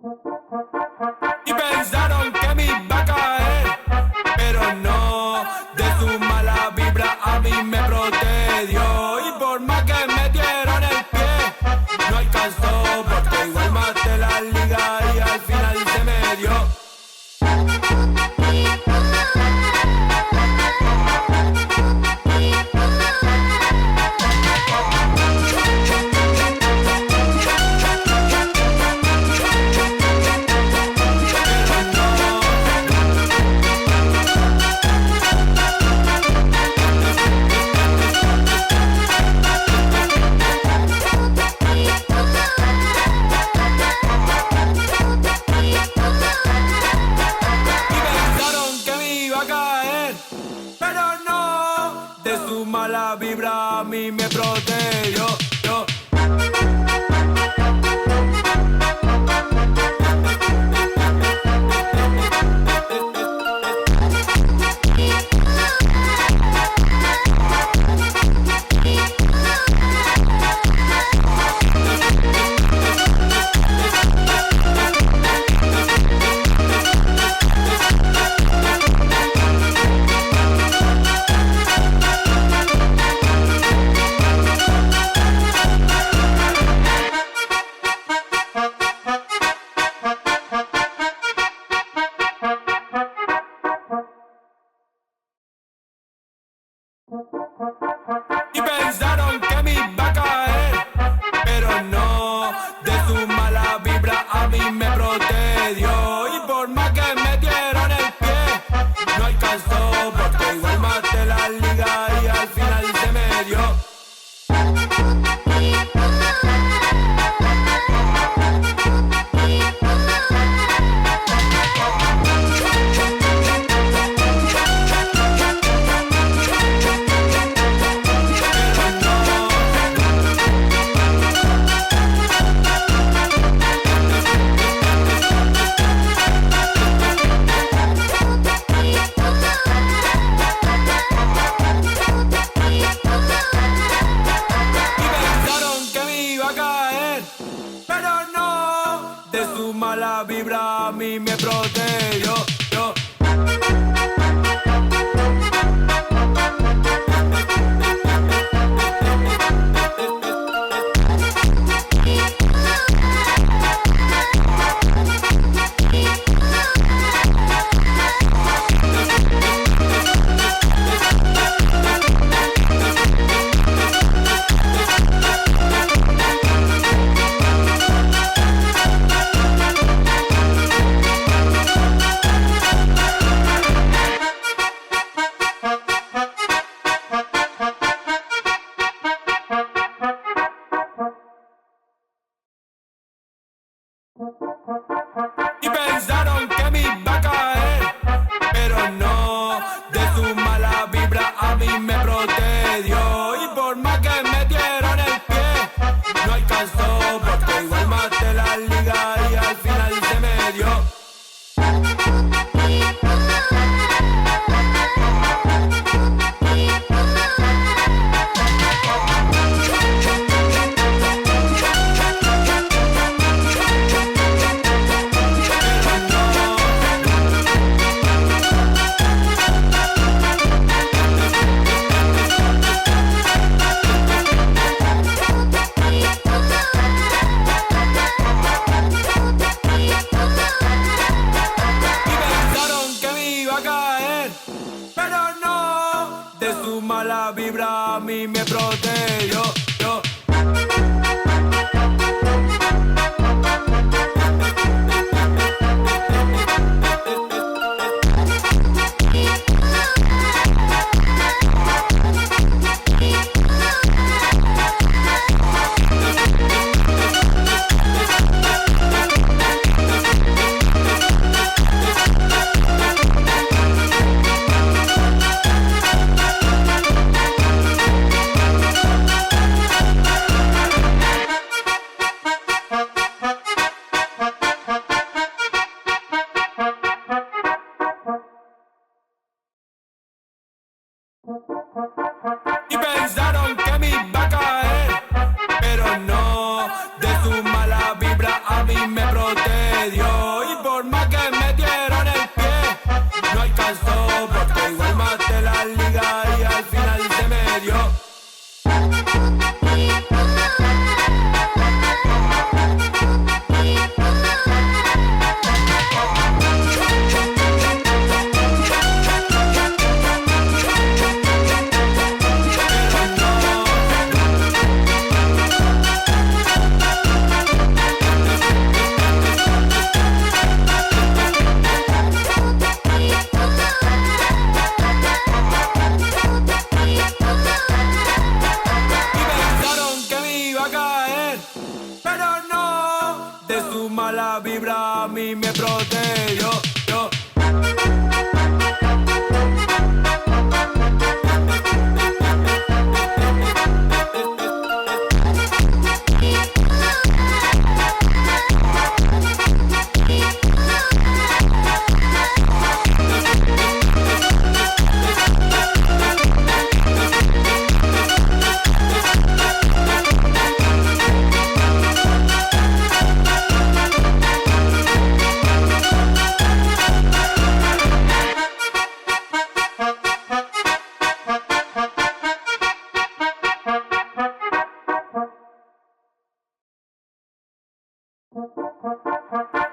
Y pensaron que me iba a caer, pero no, de su mala vibra a mí me protegió. Y por más que me dieron el pie, no alcanzó, porque igual maté la liga y al final se me dio. Pero no, de su mala vibra a mí me protegió. Y pensaron que me iba a caer, pero no, de su mala vibra a mí me protegió. Y por más que me dieron el pie, no alcanzó, porque igual maté la liga y al final se me dio. Pero no, de su mala vibra a mí me protegió. la liga y al final se me dio. Mala vibra a mí me protegió.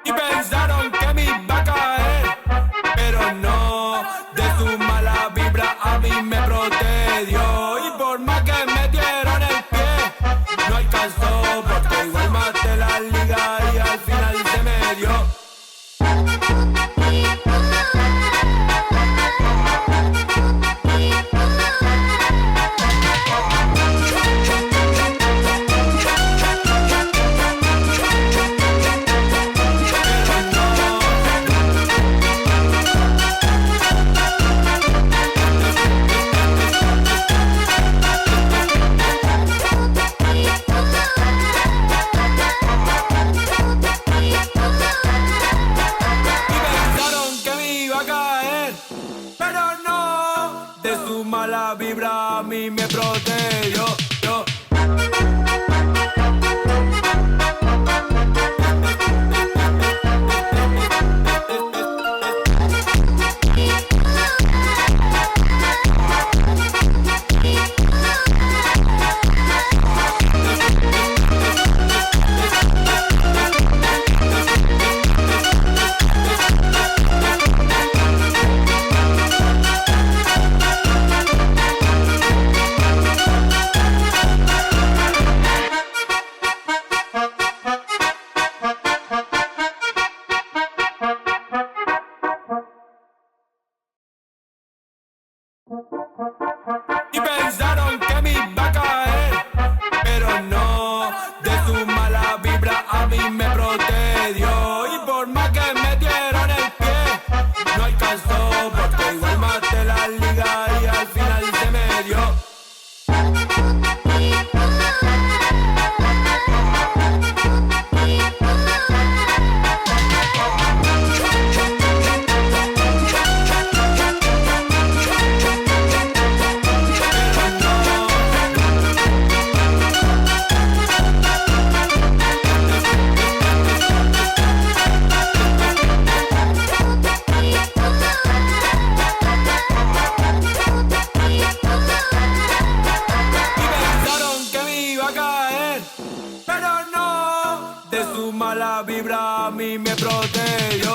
Y pensaron que me iba a caer, pero no, de su mala vibra a mí me protegió. Y por más que me dieron el pie, no alcanzó, porque igual maté la liga y al final se me dio. Mala vibra a mí me protegió. Y pensaron que me iba a caer, pero no, de su mala vibra a mí me protegió. Y por más que me dieron el pie, no alcanzó, porque igual maté la liga y al final se me dio. Pero no, de su mala vibra a mí me protegió.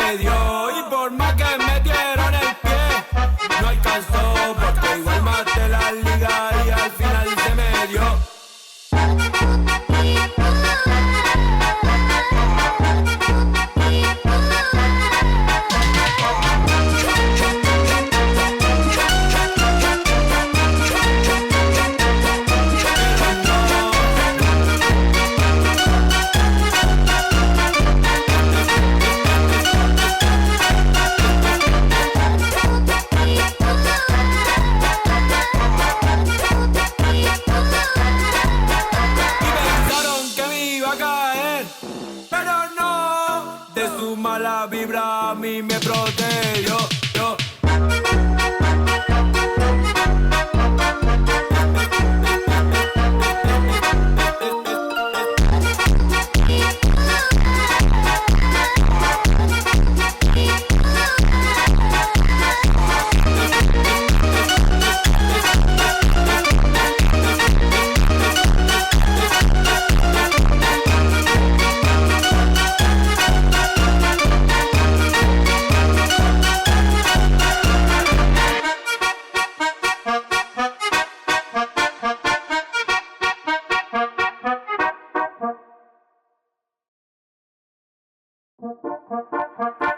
procedió. Y por más que metieron el pie, no alcanzó, porque igual maté la liga y al final se me dio. Mala vibra a mí me protegió.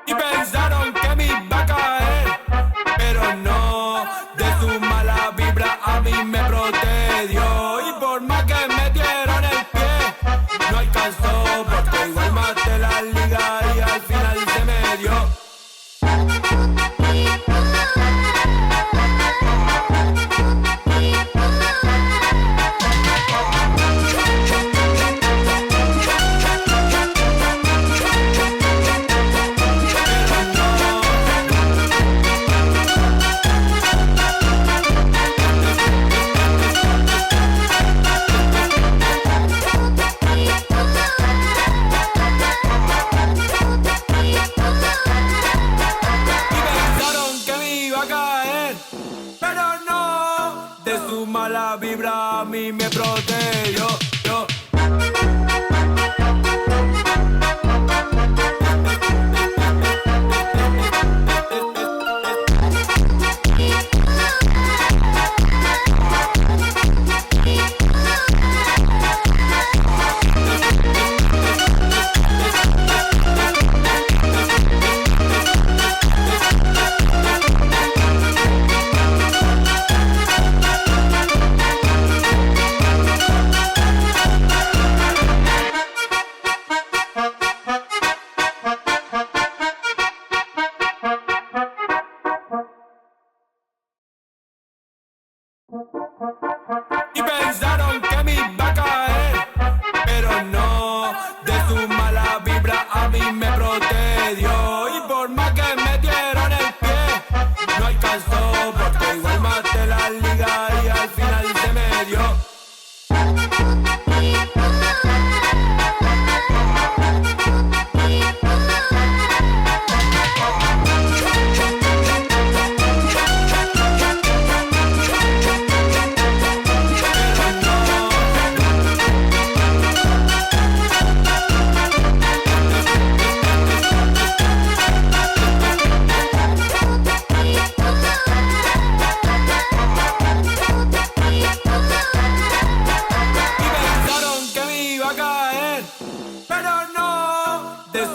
Y pensaron que me iba a caer, pero no, de su mala vibra a mí me protegió. Y por más que metieron el pie, no alcanzó, porque igual maté la liga y al final se me dio. Su mala vibra a mí me protegió. Y pensaron que me iba a caer, pero no, de su mala vibra a mí me protegió. Y por más que metieron el pie, no alcanzó, porque igual maté la liga y al final se me dio.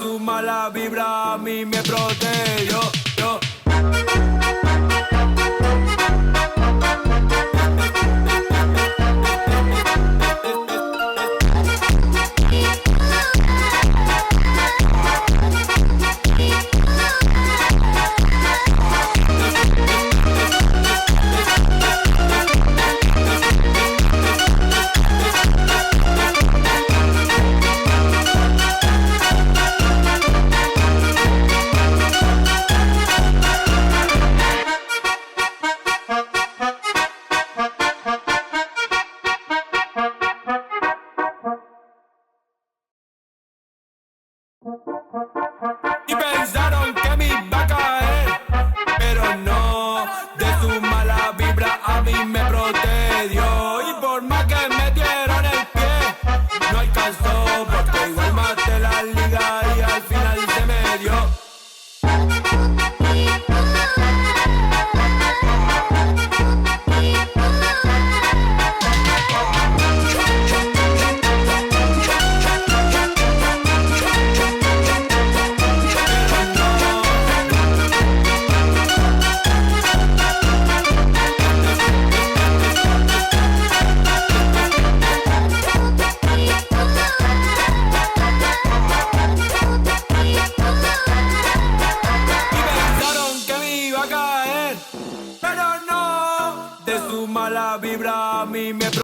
Su mala vibra a mí me protegió. mala vibra a mí me protege.